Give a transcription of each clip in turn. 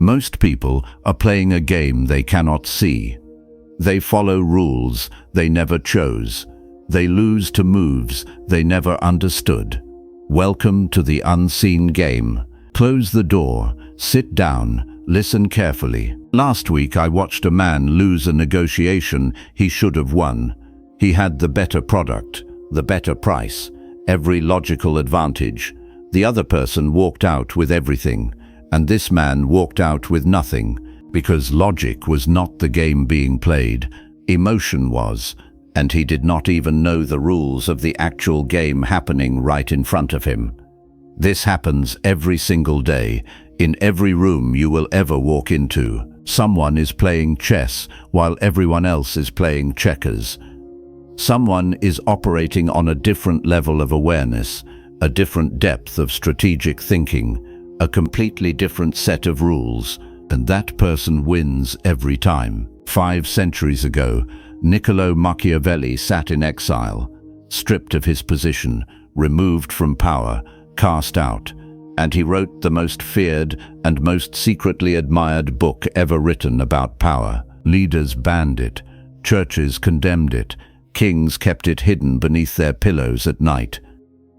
Most people are playing a game they cannot see. They follow rules they never chose. They lose to moves they never understood. Welcome to the unseen game. Close the door, sit down, listen carefully. Last week I watched a man lose a negotiation he should have won. He had the better product, the better price, every logical advantage. The other person walked out with everything, and this man walked out with nothing, because logic was not the game being played, emotion was, and he did not even know the rules of the actual game happening right in front of him. This happens every single day, in every room you will ever walk into. Someone is playing chess while everyone else is playing checkers. Someone is operating on a different level of awareness, a different depth of strategic thinking, a completely different set of rules, and that person wins every time. 5 centuries ago, Niccolò Machiavelli sat in exile, stripped of his position, removed from power, cast out, and he wrote the most feared and most secretly admired book ever written about power. Leaders banned it, churches condemned it, kings kept it hidden beneath their pillows at night,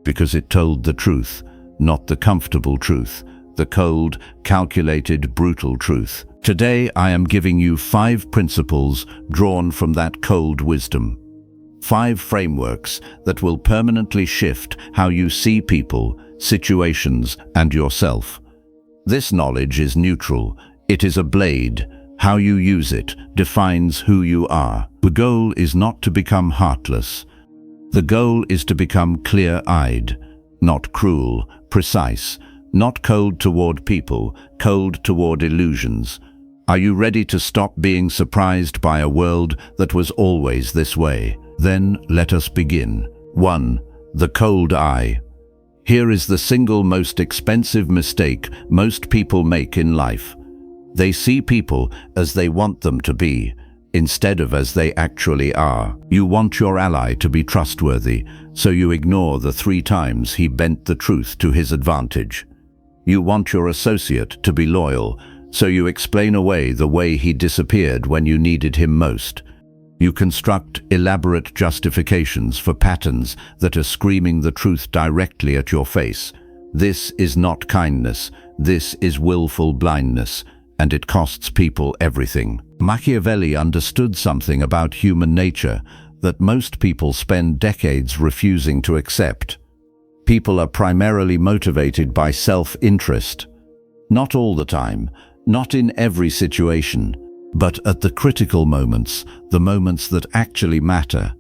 because it told the truth, not the comfortable truth, the cold, calculated, brutal truth. Today I am giving you 5 principles drawn from that cold wisdom. 5 frameworks that will permanently shift how you see people, situations, and yourself. This knowledge is neutral. It is a blade. How you use it defines who you are. The goal is not to become heartless. The goal is to become clear-eyed, not cruel, precise, not cold toward people, cold toward illusions. Are you ready to stop being surprised by a world that was always this way? Then let us begin. 1. The cold eye. Here is the single most expensive mistake most people make in life. They see people as they want them to be, instead of as they actually are. You want your ally to be trustworthy, so you ignore the 3 times he bent the truth to his advantage. You want your associate to be loyal, so you explain away the way he disappeared when you needed him most. You construct elaborate justifications for patterns that are screaming the truth directly at your face. This is not kindness, this is willful blindness, and it costs people everything. Machiavelli understood something about human nature that most people spend decades refusing to accept. People are primarily motivated by self-interest. Not all the time, not in every situation, but at the critical moments, the moments that actually matter.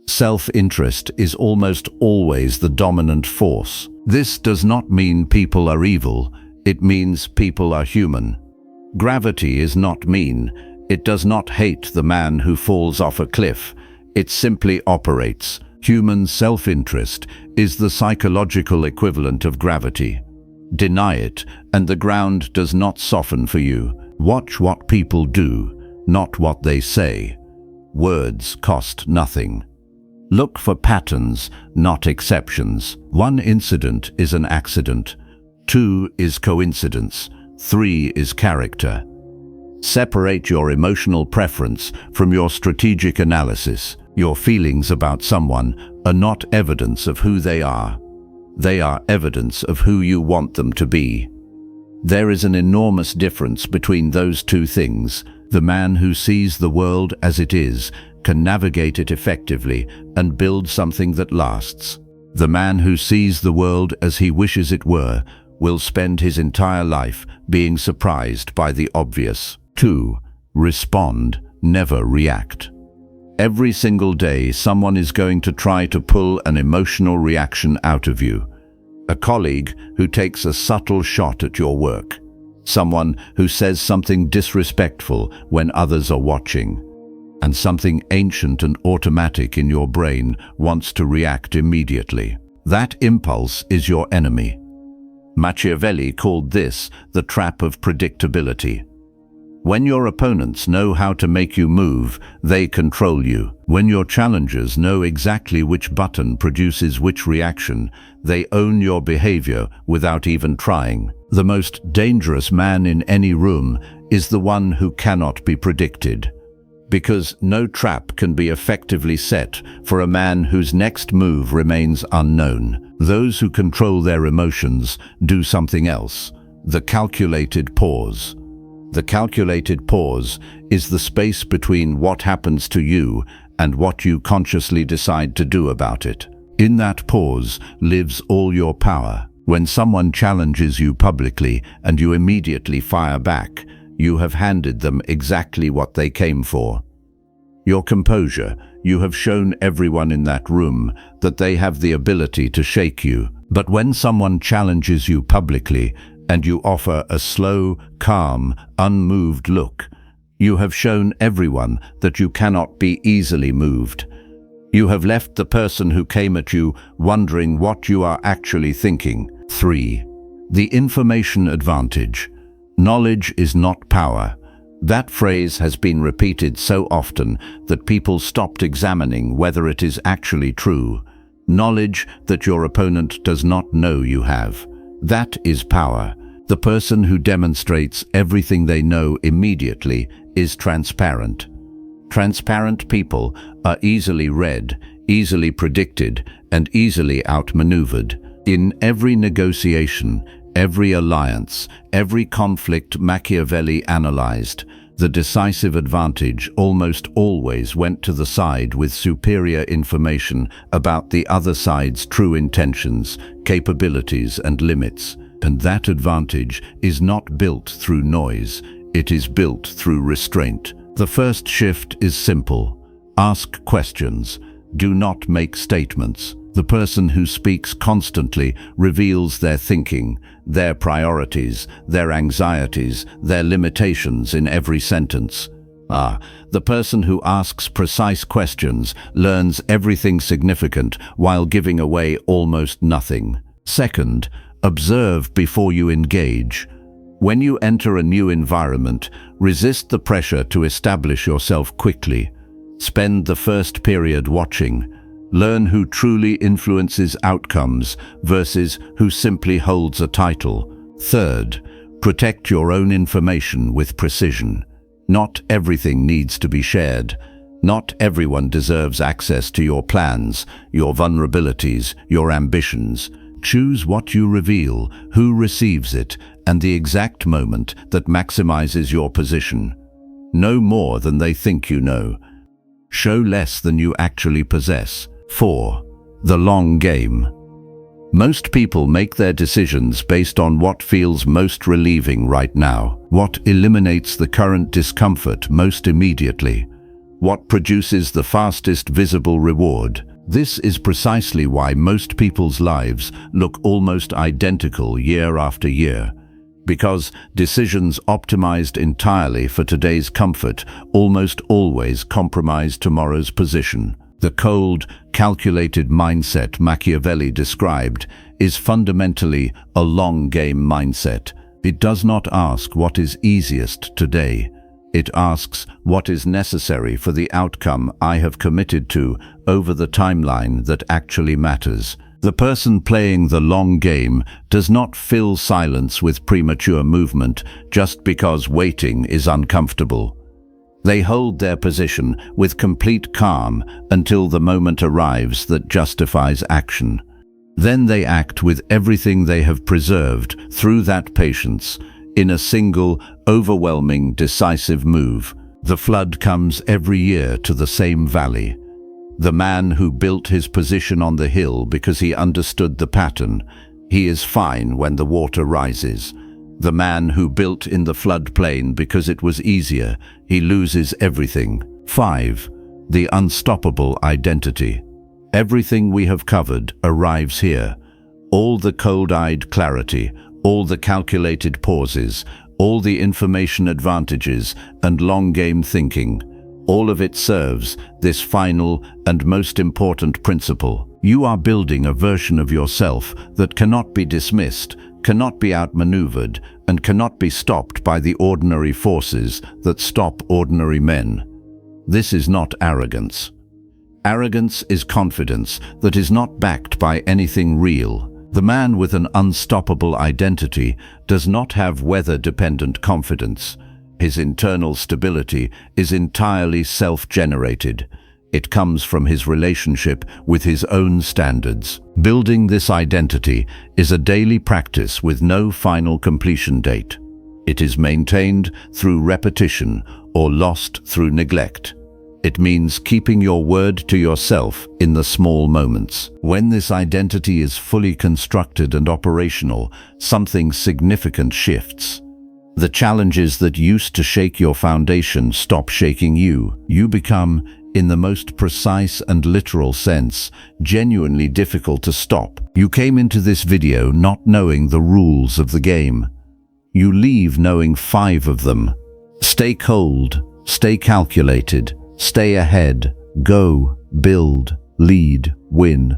Self-interest is almost always the dominant force. This does not mean people are evil, it means people are human. Gravity is not mean. It does not hate the man who falls off a cliff. It simply operates. Human self-interest is the psychological equivalent of gravity. Deny it, and the ground does not soften for you. Watch what people do, not what they say. Words cost nothing. Look for patterns, not exceptions. 1 incident is an accident. 2 is coincidence. 3 is character. Separate your emotional preference from your strategic analysis. Your feelings about someone are not evidence of who they are. They are evidence of who you want them to be. There is an enormous difference between those 2 things. The man who sees the world as it is can navigate it effectively and build something that lasts. The man who sees the world as he wishes it were will spend his entire life being surprised by the obvious. 2. Respond, never react. Every single day, someone is going to try to pull an emotional reaction out of you. A colleague who takes a subtle shot at your work. Someone who says something disrespectful when others are watching. And something ancient and automatic in your brain wants to react immediately. That impulse is your enemy. Machiavelli called this the trap of predictability. When your opponents know how to make you move, they control you. When your challengers know exactly which button produces which reaction, they own your behavior without even trying. The most dangerous man in any room is the one who cannot be predicted, because no trap can be effectively set for a man whose next move remains unknown. Those who control their emotions do something else: the calculated pause. The calculated pause is the space between what happens to you and what you consciously decide to do about it. In that pause lives all your power. When someone challenges you publicly and you immediately fire back, you have handed them exactly what they came for. Your composure. You have shown everyone in that room that they have the ability to shake you. But when someone challenges you publicly and you offer a slow, calm, unmoved look, you have shown everyone that you cannot be easily moved. You have left the person who came at you wondering what you are actually thinking. 3. The information advantage. Knowledge is not power. That phrase has been repeated so often that people stopped examining whether it is actually true. Knowledge that your opponent does not know you have. That is power. The person who demonstrates everything they know immediately is transparent. Transparent people are easily read, easily predicted, and easily outmaneuvered. In every negotiation, every alliance, every conflict Machiavelli analyzed, the decisive advantage almost always went to the side with superior information about the other side's true intentions, capabilities, and limits. And that advantage is not built through noise, it is built through restraint. The first shift is simple. Ask questions. Do not make statements. The person who speaks constantly reveals their thinking, their priorities, their anxieties, their limitations in every sentence. The person who asks precise questions learns everything significant while giving away almost nothing. Second, observe before you engage. When you enter a new environment, resist the pressure to establish yourself quickly. Spend the first period watching. Learn who truly influences outcomes versus who simply holds a title. Third, protect your own information with precision. Not everything needs to be shared. Not everyone deserves access to your plans, your vulnerabilities, your ambitions. Choose what you reveal, who receives it, and the exact moment that maximizes your position. Know more than they think you know. Show less than you actually possess. 4. The long game. Most people make their decisions based on what feels most relieving right now, what eliminates the current discomfort most immediately, what produces the fastest visible reward. This is precisely why most people's lives look almost identical year after year, because decisions optimized entirely for today's comfort almost always compromise tomorrow's position. The cold, calculated mindset Machiavelli described is fundamentally a long-game mindset. It does not ask what is easiest today. It asks what is necessary for the outcome I have committed to over the timeline that actually matters. The person playing the long game does not fill silence with premature movement just because waiting is uncomfortable. They hold their position with complete calm until the moment arrives that justifies action. Then they act with everything they have preserved through that patience in a single, overwhelming, decisive move. The flood comes every year to the same valley. The man who built his position on the hill because he understood the pattern, he is fine when the water rises. The man who built in the floodplain because it was easier, he loses everything. 5. The unstoppable identity. Everything we have covered arrives here. All the cold-eyed clarity, all the calculated pauses, all the information advantages and long-game thinking. All of it serves this final and most important principle. You are building a version of yourself that cannot be dismissed, cannot be outmaneuvered, and cannot be stopped by the ordinary forces that stop ordinary men. This is not arrogance. Arrogance is confidence that is not backed by anything real. The man with an unstoppable identity does not have weather-dependent confidence. His internal stability is entirely self-generated. It comes from his relationship with his own standards. Building this identity is a daily practice with no final completion date. It is maintained through repetition or lost through neglect. It means keeping your word to yourself in the small moments. When this identity is fully constructed and operational, something significant shifts. The challenges that used to shake your foundation stop shaking you. You become, in the most precise and literal sense, genuinely difficult to stop. You came into this video not knowing the rules of the game. You leave knowing 5 of them. Stay cold, stay calculated, stay ahead, go, build, lead, win.